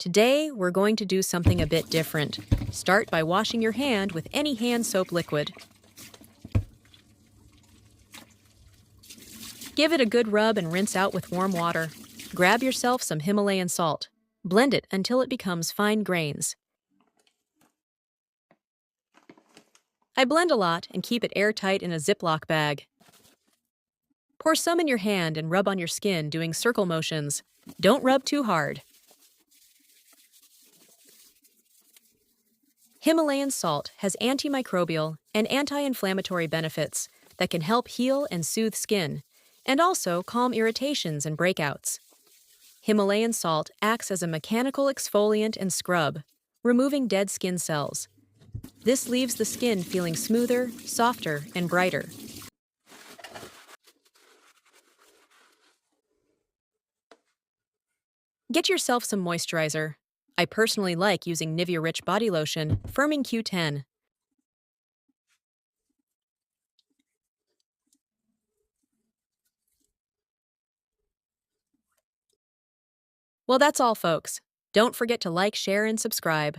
Today, we're going to do something a bit different. Start by washing your hand with any hand soap liquid. Give it a good rub and rinse out with warm water. Grab yourself some Himalayan salt. Blend it until it becomes fine grains. I blend a lot and keep it airtight in a Ziploc bag. Pour some in your hand and rub on your skin doing circle motions. Don't rub too hard. Himalayan salt has antimicrobial and anti-inflammatory benefits that can help heal and soothe skin, and also calm irritations and breakouts. Himalayan salt acts as a mechanical exfoliant and scrub, removing dead skin cells. This leaves the skin feeling smoother, softer, and brighter. Get yourself some moisturizer. I personally like using Nivea Rich Body Lotion, Firming Q10. Well, that's all, folks. Don't forget to like, share, and subscribe.